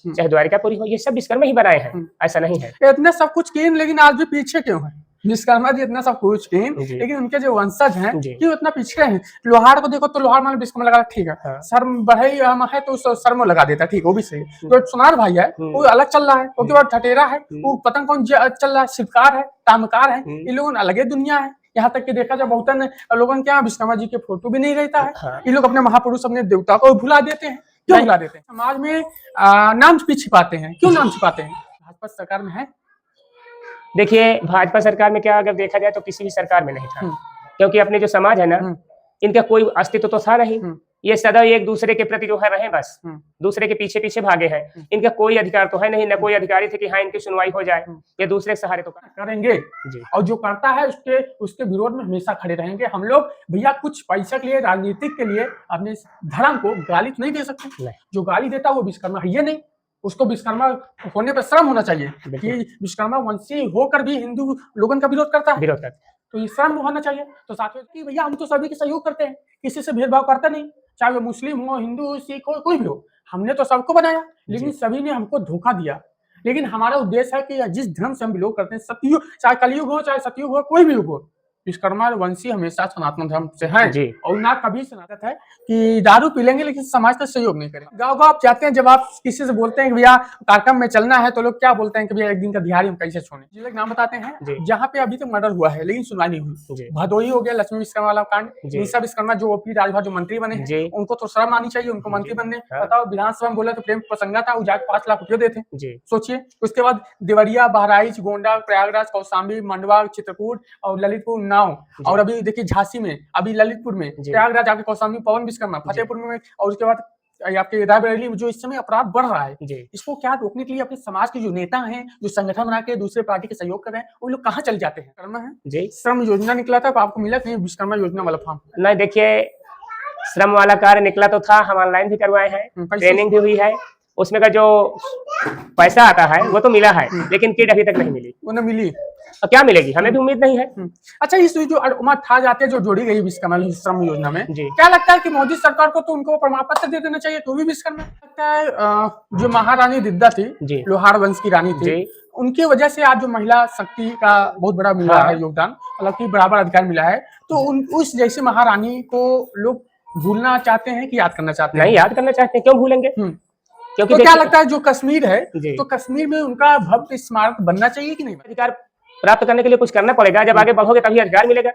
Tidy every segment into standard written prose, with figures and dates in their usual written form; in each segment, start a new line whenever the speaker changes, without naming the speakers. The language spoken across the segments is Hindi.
चाहे द्वारिकापुरी हो, ये सब विश्वकर्मा ही बनाए हैं, ऐसा नहीं है।
इतना सब कुछ किए लेकिन आज भी पीछे क्यों है? विश्वकर्मा जी इतना सब कुछ किए लेकिन उनके जो वंशज हैं क्यों इतना पीछे हैं? लोहार को देखो तो लोहार मान विश्वकर्मा लगा, ठीक है। शर्म बढ़ई है तो शर्म लगा देता, ठीक, वो भी सही। तो सोनार भाई है वो अलग चल रहा है, उसके बाद ठटेरा है, वो पतंग कौन चल रहा है, शिवकार है, तामकार है, ये लोगों अलग दुनिया है। यहाँ तक कि देखा जाए बहुतन लोगों के यहाँ विश्वकर्मा जी के फोटो भी नहीं रहता है। ये लोग अपने महापुरुष अपने देवता को भुला देते हैं। क्यों भुला देते हैं? समाज में नाम भी छिपाते हैं। क्यों नाम छिपाते हैं? भाजपा सरकार में है।
देखिए भाजपा सरकार में क्या अगर देखा जाए तो किसी भी सरकार में नहीं था, क्योंकि अपने जो समाज है ना, इनका कोई अस्तित्व तो था नहीं। ये सदा एक दूसरे के प्रति जो है रहे, बस दूसरे के पीछे पीछे भागे हैं। इनका कोई अधिकार तो है नहीं, न कोई अधिकारी थे कि हाँ इनकी सुनवाई हो जाए। ये दूसरे के सहारे तो
करेंगे और जो करता है उसके विरोध में हमेशा खड़े रहेंगे हम लोग। भैया कुछ पैसा के लिए, राजनीतिक के लिए अपने धर्म को गाली तो नहीं दे सकते। जो गाली देता है वो विश्वकर्मा है ये नहीं, उसको विश्वकर्मा होने पर शर्म होना चाहिए कि विश्वकर्मा वंशी होकर भी हिंदू लोगों का विरोध करता है, तो ये शर्म होना चाहिए। तो साथ में कि भैया हम तो सभी के सहयोग करते हैं, किसी से भेदभाव करते नहीं, चाहे वो मुस्लिम हो, हिंदू हो, सिख हो, कोई भी हो। हमने तो सबको बनाया, लेकिन सभी ने हमको धोखा दिया। लेकिन हमारा उद्देश्य है कि जिस धर्म से हम बिलोंग करते हैं, सतयुग चाहे कलयुग हो चाहे सतयुग हो, कोई भी युग हो, विश्वकर्मा वंशी हमेशा सनातन धर्म से है और ना कभी सनातन है कि दारू पी लेंगे लेकिन समाज का सहयोग नहीं करेंगे। गाँव गाँव आप जाते हैं, जब आप किसी से बोलते हैं कि भैया कार्यक्रम में चलना है, तो लोग क्या बोलते हैं कि भैया एक दिन का दिहाड़ी हम कैसे छोड़ें। जी लोग नाम बताते हैं जहाँ पे अभी तक मर्डर हुआ है लेकिन सुनवाई नहीं हुई। भदोही हो गया, लक्ष्मी विश्वकर्मा वाला कांड, निशा विश्वकर्मा जो ओपी राजभर जो मंत्री बने हैं, उनको तो शर्म आनी चाहिए, उनको मंत्री बनने। बताओ विधानसभा में बोला तो प्रेम प्रसंगा था, वो जाके 5 लाख रुपये देते, सोचिए। उसके बाद देवरिया, बहराइच, गोंडा, प्रयागराज, कौशाम्बी, मंडवा, चित्रकूट और ललितपुर नाव, और अभी देखिए झांसी में, अभी ललितपुर में, प्रयागराज आके कौशाम्बी पवन विश्वकर्मा, फतेहपुर में, और उसके बाद आपके रायबरेली में जो इस समय अपराध बढ़ रहा है, इसको क्या रोकने के लिए अपने समाज के जो नेता हैं, जो संगठन बना के दूसरे पार्टी के सहयोग कर रहे हैं, वो लोग कहाँ चल जाते हैं? करना है श्रम योजना निकला था, आपको मिला नहीं विश्वकर्मा योजना वाला फॉर्म?
नहीं, देखिए श्रम वाला कार्य निकला तो था, हम ऑनलाइन भी करवाए हैं, ट्रेनिंग भी हुई है, उसमें का जो पैसा आता है वो तो मिला है, लेकिन किट अभी तक नहीं मिली।
वो न मिली,
अब क्या मिलेगी हमें भी उम्मीद नहीं है।
अच्छा, इस जो उम्र था जाते जो जोड़ी गई विश्वकर्मा श्रम योजना में, क्या लगता है कि मोदी सरकार को तो उनको प्रमाण पत्र दे देना चाहिए, तो भी विश्वकर्मा लगता है। जो महारानी दिद्दा थी, लोहार वंश की रानी थी, उनकी वजह से आज जो महिला शक्ति का बहुत बड़ा मिला है योगदान, हालांकि बराबर अधिकार मिला है, तो उस जैसे महारानी को लोग भूलना चाहते हैं कि याद करना चाहते हैं?
नहीं, याद करना चाहते हैं, क्यों भूलेंगे?
क्योंकि तो क्या लगता है जो कश्मीर है, तो कश्मीर में उनका भव्य स्मारक बनना चाहिए कि नहीं?
अधिकार प्राप्त करने के लिए कुछ करना पड़ेगा, जब आगे बढ़ोगे तभी अधिकार मिलेगा,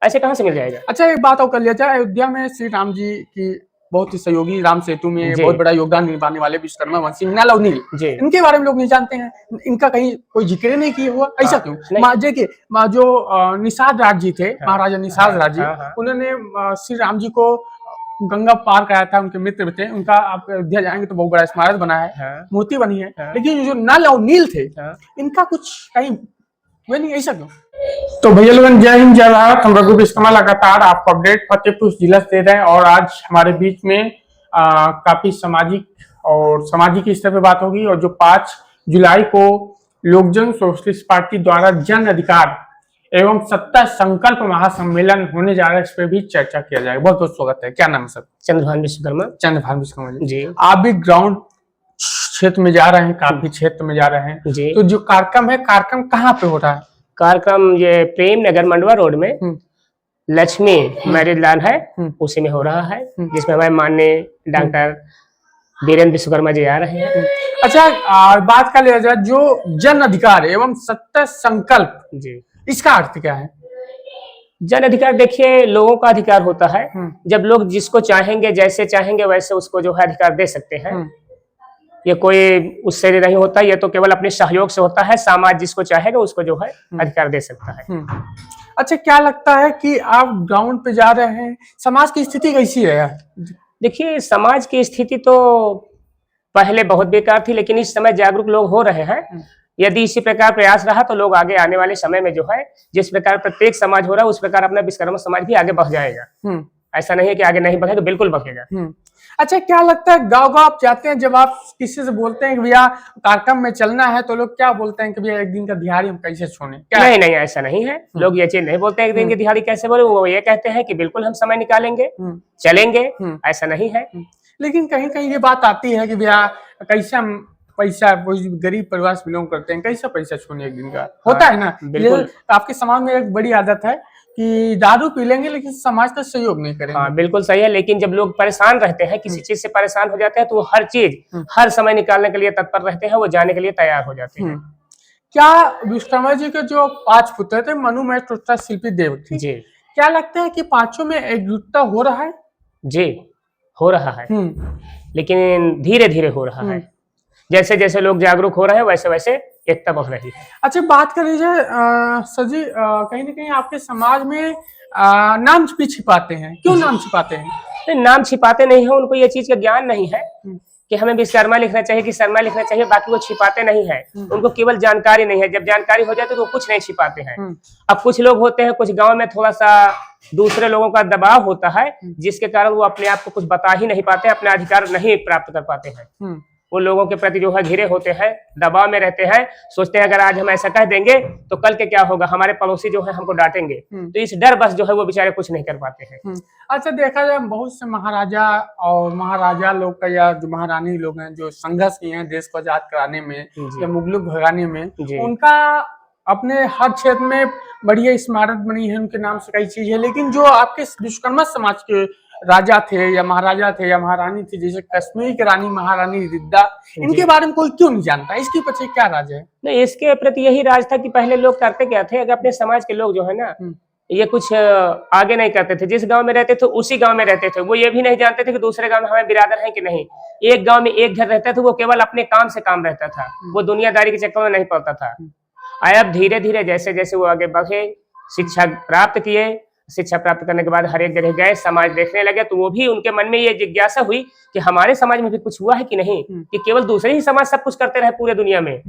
ऐसे कहां से मिल जाएगा? अच्छा,
एक बात और कर लिया जाए, अयोध्या में श्री राम जी की बहुत ही सहयोगी, राम सेतु में बहुत बड़ा योगदान निभाने वाले विश्वकर्मा वंशी मीनाल अवनील, इनके बारे में लोग नहीं जानते हैं, इनका कहीं कोई जिक्र नहीं किया हुआ, ऐसा क्यों? देखिए जो निषाद राज जी थे, महाराजा निषाद राज जी, उन्होंने श्री राम जी को गंगा पार कराया था, उनके मित्र थे, उनका आप अयोध्या जाएंगे तो बहुत बड़ा स्मारक बना है, मूर्ति बनी है, लेकिन जो नल और नील थे, इनका कुछ कहीं वे नहीं, ऐसा क्यों? तो भैया लोगन, जय हिंद जय भारत। हम रघु विश्वकर्मा लगातार आपको अपडेट फतेहपुर जिला से दे रहे हैं, और आज हमारे बीच में काफी सामाजिक स्तर पे बात होगी। और जो 5 जुलाई को लोकजन सोशलिस्ट पार्टी द्वारा जन अधिकार एवं सत्ता संकल्प महासम्मेलन होने जा रहा है, इस पे भी चर्चा किया जाएगा। बहुत बहुत स्वागत है। क्या नाम है सर?
चंद्रभान विश्वकर्मा।
चंद्रभान विश्वकर्मा जी, आप भी ग्राउंड क्षेत्र में जा रहे हैं, काफी क्षेत्र में जा रहे हैं, तो जो कार्यक्रम है, कार्यक्रम कहाँ पे हो रहा है?
कार्यक्रम ये प्रेम नगर मंडवा रोड में लक्ष्मी मैरिज लॉन है, उसी में हो रहा है, जिसमें हमारे माननीय डॉक्टर वीरेंद्र विश्वकर्मा जी आ रहे हैं।
अच्छा, बात कर लिया जाए जो जन अधिकार एवं सत्ता संकल्प, इसका अर्थ क्या है?
जन अधिकार देखिए लोगों का अधिकार होता है, जब लोग जिसको चाहेंगे, जैसे चाहेंगे वैसे उसको जो है अधिकार दे सकते हैं। ये कोई उससे नहीं होता, ये तो केवल अपने सहयोग से होता है। समाज जिसको चाहेगा उसको जो है अधिकार दे सकता है।
अच्छा, क्या लगता है कि आप ग्राउंड पे जा रहे हैं, समाज की स्थिति कैसी है?
देखिए समाज की स्थिति तो पहले बहुत बेकार थी, लेकिन इस समय जागरूक लोग हो रहे हैं। यदि इसी प्रकार प्रयास रहा तो लोग आगे आने वाले समय में जो है, जिस प्रकार प्रत्येक समाज हो रहा है उस प्रकार अपना विश्वकर्मा समाज भी आगे बढ़ जाएगा। ऐसा नहीं है कि आगे नहीं बढ़ेगा, बिल्कुल बढ़ेगा।
अच्छा, क्या लगता है गाँव गाँव आप जाते हैं, जब आप किसी से बोलते हैं कि भैया कार्यक्रम में चलना है, तो लोग क्या बोलते हैं कि भैया एक दिन का दिहाड़ी हम कैसे छोड़ें?
नहीं नहीं, ऐसा नहीं है। लोग ये चीज नहीं बोलते एक दिन की दिहाड़ी कैसे बोले, वो ये कहते हैं कि बिल्कुल हम समय निकालेंगे, चलेंगे, ऐसा नहीं है।
लेकिन कहीं कहीं ये बात आती है कि भैया कैसा पैसा, कोई गरीब परिवार से बिलोंग करते हैं, कैसा पैसा छूने एक दिन का होता है ना।
बिल्कुल।
आपके समाज में एक बड़ी आदत है कि दारू पी लेंगे लेकिन समाज का सहयोग नहीं करेंगे।
हाँ बिल्कुल सही है, लेकिन जब लोग परेशान रहते हैं, किसी चीज से परेशान हो जाते हैं, तो वो हर चीज हर समय निकालने के लिए तत्पर रहते हैं, वो जाने के लिए तैयार हो जाते हैं।
क्या विश्वकर्मा जी के जो 5 पुत्र थे, मनु महेश त्वष्टा शिल्पी देव
जी,
क्या लगता है कि पांचों में एकजुटता हो रहा है?
जी हो रहा है, लेकिन धीरे धीरे हो रहा है। जैसे जैसे लोग जागरूक हो रहे हैं वैसे वैसे एकता बढ़ रही है।
अच्छा, बात कर लीजिए सर जी, कहीं ना कहीं आपके समाज में नाम भी छिपाते हैं, क्यों नाम छिपाते हैं?
नहीं, नाम छिपाते नहीं है, उनको ये चीज का ज्ञान नहीं है कि हमें विश्वकर्मा लिखना चाहिए कि शर्मा लिखना चाहिए, बाकी वो छिपाते नहीं है। उनको केवल जानकारी नहीं है, जब जानकारी हो जाती है तो वो कुछ नहीं छिपाते हैं। अब कुछ लोग होते हैं, कुछ गांव में थोड़ा सा दूसरे लोगों का दबाव होता है, जिसके कारण वो अपने आप को कुछ बता ही नहीं पाते, अपने अधिकार नहीं प्राप्त कर पाते हैं। वो लोगों के प्रति जो है घिरे होते हैं, दबाव में रहते हैं, सोचते हैं अगर आज हम ऐसा कह देंगे तो कल के क्या होगा, हमारे पड़ोसी जो है हमको डांटेंगे, तो इस डर बस जो है वो बेचारे कुछ नहीं कर पाते हैं।
अच्छा, देखा जाए बहुत से महाराजा और महाराजा लोग का या जो महारानी लोग हैं जो संघर्ष किए हैं देश को आजाद कराने में या मुगलों भगाने में, उनका अपने हर क्षेत्र में बढ़िया स्मारक बनी है, उनके नाम से कई चीज है। लेकिन जो आपके विश्वकर्मा समाज के राजा थे या महाराजा थे या महारानी थी, जैसे कश्मीर की रानी महारानी रिद्दा, इनके बारे में कोई क्यों नहीं जानता? इसके पीछे क्या राज है?
नहीं, इसके प्रति यही राज था कि पहले लोग करते क्या थे, अगर अपने समाज के लोग जो है ना, ये कुछ आगे नहीं करते थे। जिस गांव में रहते थे उसी गांव में रहते थे, वो ये भी नहीं जानते थे कि दूसरे गांव में हमें बिरादर है कि नहीं। एक गांव में एक घर रहता था, वो केवल अपने काम से काम रहता था, वो दुनियादारी के चक्कर में नहीं पड़ता था। अब धीरे धीरे जैसे जैसे वो आगे बढ़े, शिक्षा प्राप्त किए, शिक्षा प्राप्त करने के बाद हर एक जगह गए, समाज देखने लगे, तो वो भी उनके मन में ये जिज्ञासा हुई कि हमारे समाज में भी कुछ हुआ है कि नहीं, कि केवल दूसरे ही समाज सब कुछ करते रहे पूरे दुनिया में,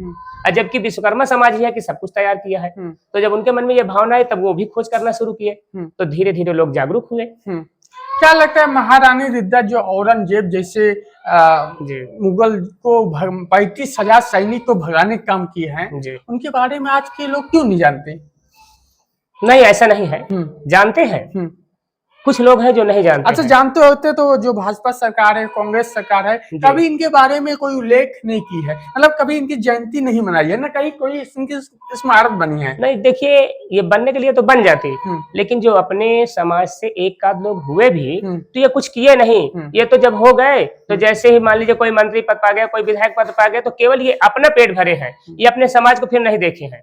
जबकि विश्वकर्मा समाज ही है कि सब कुछ तैयार किया है। तो जब उनके मन में ये भावना है तब वो भी खोज करना शुरू किए, तो धीरे धीरे लोग जागरूक हुए।
क्या लगता है महारानी रिद्दा जो औरंगजेब जैसे मुगल को 35,000 सैनिक को भगाने का काम किए हैं, उनके बारे में आज के लोग क्यों नहीं जानते?
नहीं, ऐसा नहीं है, जानते हैं, कुछ लोग हैं जो नहीं जानते।
अच्छा, जानते होते तो जो भाजपा सरकार है, कांग्रेस सरकार है, कभी इनके बारे में कोई उल्लेख नहीं की है, मतलब कभी इनकी जयंती नहीं मनाई है ना, कहीं कोई इनकी स्मारक बनी है?
नहीं, देखिए ये बनने के लिए तो बन जाती, लेकिन जो अपने समाज से एक आध लोग हुए भी तो ये कुछ किए नहीं। ये तो जब हो गए तो जैसे ही मान लीजिए कोई मंत्री पद पा गया, कोई विधायक पद पा गया, तो केवल ये अपना पेट भरे हैं, ये अपने समाज को फिर नहीं देखे हैं।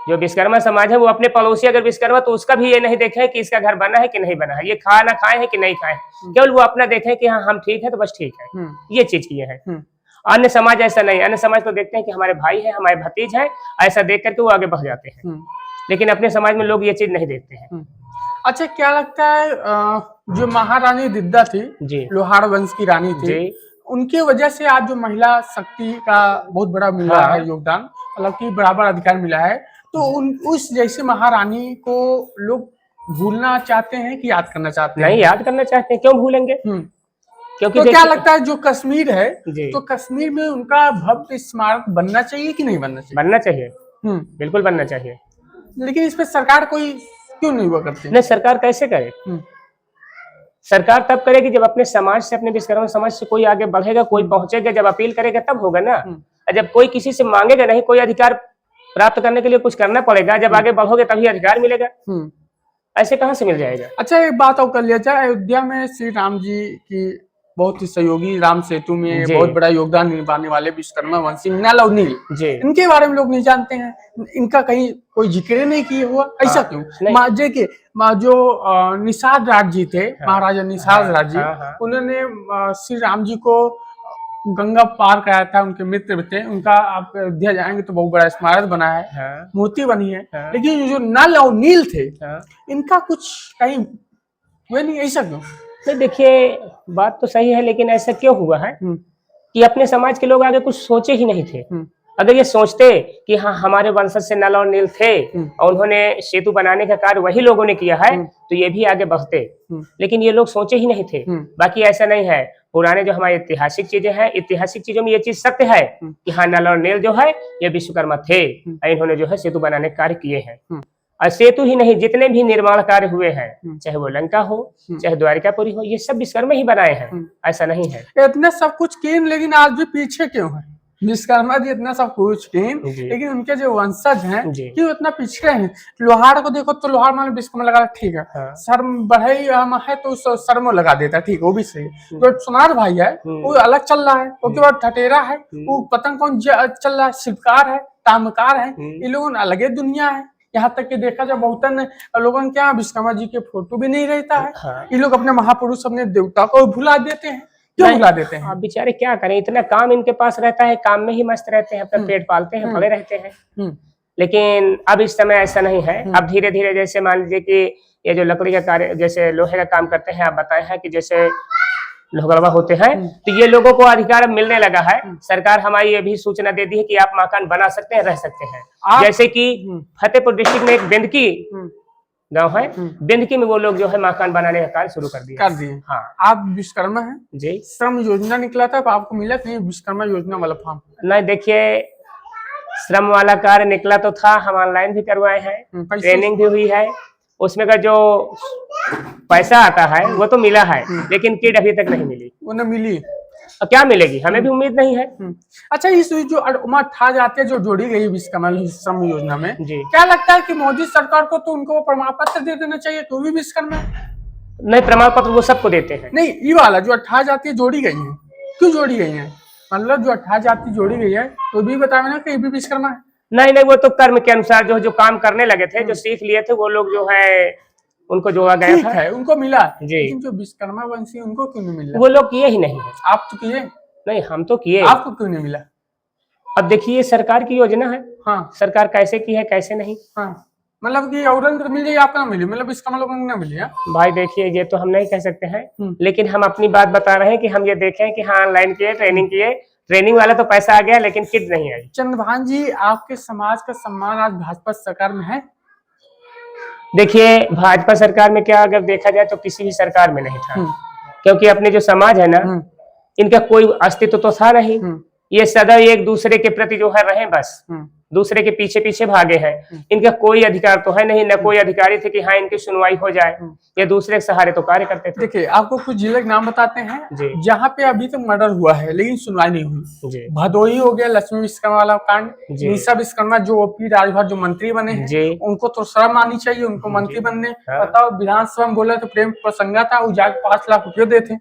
जो विश्वकर्मा समाज है वो अपने पड़ोसी अगर विश्वकर्मा, तो उसका भी ये नहीं देखे कि इसका घर बना है कि नहीं बना है, ये खाना खाए है कि नहीं खाए, केवल वो अपना देखे कि हाँ हम ठीक है तो बस ठीक है, ये चीज किए हैं। अन्य समाज ऐसा नहीं, अन्य समाज तो देखते हैं कि हमारे भाई है, हमारे भतीज है, ऐसा देख करके वो आगे बढ़ जाते हैं, लेकिन अपने समाज में लोग ये चीज नहीं देखते हैं।
अच्छा, क्या लगता है जो महारानी रिद्दा थी, लोहार वंश की रानी थी, उनकी वजह से आज जो महिला शक्ति का बहुत बड़ा मिला है योगदान, मतलब कि बराबर अधिकार मिला है, तो उस जैसे महारानी को लोग भूलना चाहते हैं कि याद करना चाहते हैं?
नहीं, याद करना चाहते हैं, क्यों भूलेंगे? क्योंकि
तो क्या लगता है जो कश्मीर है, तो कश्मीर में उनका भव्य स्मारक बनना चाहिए कि नहीं बनना चाहिए?
बनना चाहिए, बिल्कुल बनना चाहिए।
लेकिन इस पे सरकार कोई क्यों नहीं हुआ करती?
नहीं, सरकार कैसे करे? सरकार तब करेगी जब अपने समाज से, अपने विश्वकर्मा समाज से कोई आगे बढ़ेगा, कोई पहुंचेगा, जब अपील करेगा तब होगा ना। जब कोई किसी से मांगेगा नहीं, कोई अधिकार प्राप्त करने के लिए कुछ करना पड़ेगा, जब आगे बढ़ोगे तभी अधिकार मिलेगा, ऐसे कहां से मिल जाएगा?
अच्छा, एक बात और कर लिया जाए, अयोध्या में श्री राम जी की बहुत ही सहयोगी, राम सेतु में बहुत बड़ा योगदान निभाने वाले विश्वकर्मा वंशी मीनाल और नील, इनके बारे में लोग नहीं जानते हैं, इनका कहीं कोई जिक्र नहीं किया हुआ, ऐसा क्यों? देखिए, जो निषाद राज जी थे, महाराजा निषाद राज जी, उन्होंने श्री राम जी को गंगा पार कराया था, उनके मित्र थे, उनका आप अयोध्या जाएंगे तो बहुत बड़ा स्मारक बना है, मूर्ति बनी है, लेकिन जो नल और नील थे, इनका कुछ कहीं हुआ नहीं, ऐसा क्यों?
नहीं, देखिए बात तो सही है, लेकिन ऐसा क्यों हुआ है कि अपने समाज के लोग आगे कुछ सोचे ही नहीं थे। अगर ये सोचते कि हाँ हमारे वंशज से नल और नील थे और उन्होंने सेतु बनाने का कार्य वही लोगों ने किया है, तो ये भी आगे बढ़ते, लेकिन ये लोग सोचे ही नहीं थे। बाकी ऐसा नहीं है, पुराने जो हमारे ऐतिहासिक चीजें हैं, ऐतिहासिक चीजों में ये चीज सत्य है कि हाँ नल और नील जो है ये विश्वकर्मा थे, इन्होंने जो है सेतु बनाने का कार्य किए हैं। और सेतु ही नहीं, जितने भी निर्माण कार्य हुए हैं, चाहे वो लंका हो, चाहे द्वारिकापुरी हो, ये सब विश्वकर्मा ही बनाए हैं, ऐसा नहीं है।
इतने सब कुछ किए लेकिन आज भी पीछे क्यों है? विश्वकर्मा जी इतना सब कुछ किए लेकिन उनके जो वंशज हैं क्यों इतना पीछे हैं? लोहार को देखो तो लोहार मान विश्वकर्मा लगा, ठीक है। हाँ। शर्म बढ़ई है तो शर्मो लगा देता है, ठीक है, वो भी सही। जो सुनार भाई है वो अलग चल रहा है, उसके बाद ठटेरा है, वो पतंग कौन चल रहा है, शिल्पकार है, तामकार है, ये लोग अलग दुनिया है। यहाँ तक कि देखा जाए बहुतन लोगों के यहाँ विश्वकर्मा जी के फोटो भी नहीं रहता है। हाँ। ये लोग अपने महापुरुष अपने देवता को भुला देते हैं, क्यों भुला देते हैं?
अब बेचारे क्या करें, इतना काम इनके पास रहता है, काम में ही मस्त रहते हैं, अपना पेट पालते हैं, पड़े रहते हैं। लेकिन अब इस समय ऐसा नहीं है। अब धीरे धीरे जैसे मान लीजिए कि ये जो लकड़ी का कार्य, जैसे लोहे का काम करते हैं, आप बताए हैं कि जैसे लोहगड़वा होते हैं, तो ये लोगों को अधिकार मिलने लगा है। सरकार हमारी ये भी सूचना दे दी है कि आप मकान बना सकते हैं, रह सकते हैं। जैसे कि फतेहपुर डिस्ट्रिक्ट में एक बेंदकी गांव है, बेंदकी में वो लोग जो है मकान बनाने का कार्य शुरू कर दिए।
हाँ। आप विश्वकर्मा हैं जी, श्रम योजना निकला था, तो आपको मिला नहीं विश्वकर्मा योजना वाला फॉर्म?
नहीं, देखिए श्रम वाला कार्य निकला तो था, हम ऑनलाइन भी करवाए हैं, ट्रेनिंग भी हुई है, उसमें का जो पैसा आता है वो तो मिला है, लेकिन किट अभी तक नहीं मिली।
वो न मिली,
और क्या मिलेगी, हमें भी उम्मीद नहीं है।
अच्छा, इस जो उम्र था जाती है जो जोड़ी गई विश्वकर्मा श्रम योजना में, क्या लगता है कि मोदी सरकार को तो उनको प्रमाण पत्र दे देना चाहिए, तो भी विश्वकर्मा?
नहीं, प्रमाण पत्र वो सबको देते हैं।
नहीं, ये वाला जो 18 जाति जोड़ी गई है, क्यों जोड़ी गई है? मतलब जो 18 जाति जोड़ी गई है तो भी बताओ ना कि ये भी विश्वकर्मा है?
नहीं, वो तो कर्म के अनुसार जो काम करने लगे थे, जो सीख लिए थे, वो लोग जो है उनको जोड़ा गया था।
है, उनको मिला जी। लेकिन जो विश्वकर्मा वंशी उनको क्यों नहीं मिला?
वो लोग किए ही नहीं है।
आप तो किए?
नहीं, हम तो किए।
आपको क्यों नहीं मिला?
अब देखिए, सरकार की योजना है।
हाँ।
सरकार कैसे की है कैसे नहीं।
हाँ। मतलब कि औरंग मिल जाए, आपका ना मिले, मतलब विश्वकर्मा लोगों को ना मिले?
भाई देखिए, ये तो हम नहीं कह सकते हैं, लेकिन हम अपनी बात बता रहे हैं कि हम ये देखें कि हाँ ऑनलाइन किए, ट्रेनिंग किए, ट्रेनिंग वाला तो पैसा आ गया लेकिन किट नहीं आई।
चंद्रभान जी, आपके समाज का सम्मान आज भाजपा सरकार में है?
देखिए, भाजपा सरकार में क्या, अगर देखा जाए तो किसी भी सरकार में नहीं था, क्योंकि अपने जो समाज है ना, इनका कोई अस्तित्व तो था नहीं। ये सदा एक दूसरे के प्रति जो है रहे, बस दूसरे के पीछे पीछे भागे हैं। इनका कोई अधिकार तो है नहीं, न कोई अधिकारी थे कि हाँ इनकी सुनवाई हो जाए, ये दूसरे के सहारे तो कार्य करते थे।
देखिए, आपको कुछ जिले के नाम बताते हैं जहाँ पे अभी तक मर्डर हुआ है लेकिन सुनवाई नहीं हुई। भदोही हो गया, लक्ष्मी विश्वकर्मा वाला कांड, निशा विश्वकर्मा जो ओपी राजभर जो मंत्री बने हैं, उनको तो शर्म आनी चाहिए, उनको मंत्री बनने। बताओ, विधानसभा में बोला तो प्रेम प्रसंगा था, वो जाके 5 लाख रुपये देते,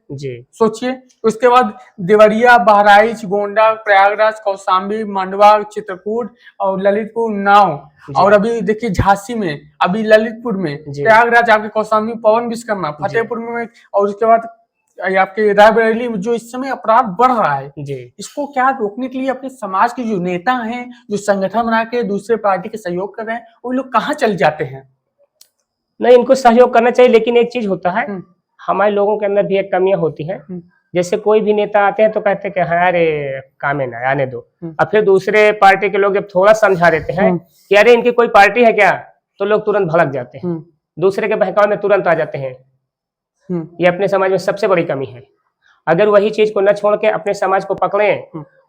सोचिए। उसके बाद देवरिया, बहराइच, गोंडा, प्रयागराज, कौशाम्बी, मंडवा, चित्रकूट और ललितपुर, नाव, और अभी देखिए झांसी में, अभी ललितपुर में, प्रयागराज, आपके कौशाम्बी पवन विश्वकर्मा, फतेहपुर में, और उसके बाद आपके रायबरेली में जो इस समय अपराध बढ़ रहा है, इसको क्या रोकने के लिए अपने समाज के जो नेता हैं, जो संगठन बना के दूसरे पार्टी के सहयोग कर रहे हैं, वो लोग कहाँ चल जाते हैं?
नहीं, इनको सहयोग करना चाहिए, लेकिन एक चीज होता है, हमारे लोगों के अंदर भी एक कमियां होती हैं। जैसे कोई भी नेता आते हैं तो कहते हैं कि हाँ अरे काम है ना, आने दो। और फिर दूसरे पार्टी के लोग जब थोड़ा समझा देते हैं कि अरे इनकी कोई पार्टी है क्या, तो लोग तुरंत भड़क जाते हैं, दूसरे के बहकावे में तुरंत आ जाते हैं। ये अपने समाज में सबसे बड़ी कमी है। अगर वही चीज को न छोड़ के अपने समाज को पकड़े,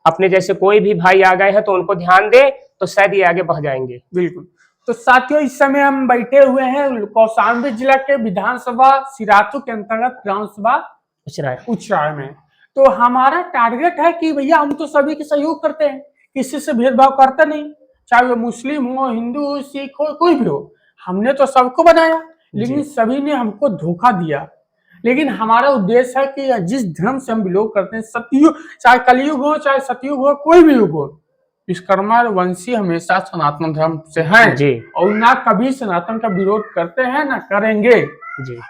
अपने जैसे कोई भी भाई आ गए हैं तो उनको ध्यान दे, तो शायद ये आगे बढ़ जाएंगे।
बिल्कुल। तो साथियों, इस समय हम बैठे हुए हैं कौशाम्बी जिला के विधानसभा सिराथू के अंतर्गत ग्राम सभा उचराय में। तो हमारा टारगेट है कि भैया हम तो सभी के सहयोग करते हैं, किसी से भेदभाव करते नहीं, चाहे वो मुस्लिम हो, हिंदू हो, सिख हो, कोई भी हो। हमने तो सबको बनाया, लेकिन सभी ने हमको धोखा दिया। लेकिन हमारा उद्देश्य है कि जिस धर्म से हम बिलोंग करते हैं, सतयुग, चाहे कलयुग हो, चाहे सतयुग हो, कोई भी युग हो, विश्वकर्मा वंशी हमेशा सनातन धर्म से हैं और ना कभी सनातन का विरोध करते हैं, ना करेंगे।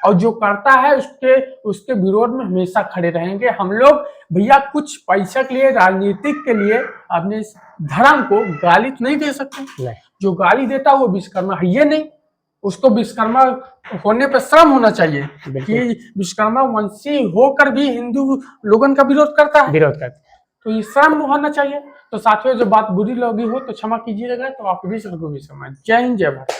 और जो करता है उसके विरोध में हमेशा खड़े रहेंगे। हम लोग भैया कुछ पैसा के लिए, राजनीतिक के लिए अपने धर्म को गाली तो नहीं दे सकते। जो गाली देता है वो विश्वकर्मा है ये नहीं, उसको विश्वकर्मा होने पर शर्म होना चाहिए कि विश्वकर्मा वंशी होकर भी हिंदू लोगों का विरोध करता है, तो ये शर्म होना चाहिए। तो साथियों, जो बात बुरी लगी हो तो क्षमा कीजिएगा। तो आप भी सबको भी समझ। जय हिंद, जय भारत।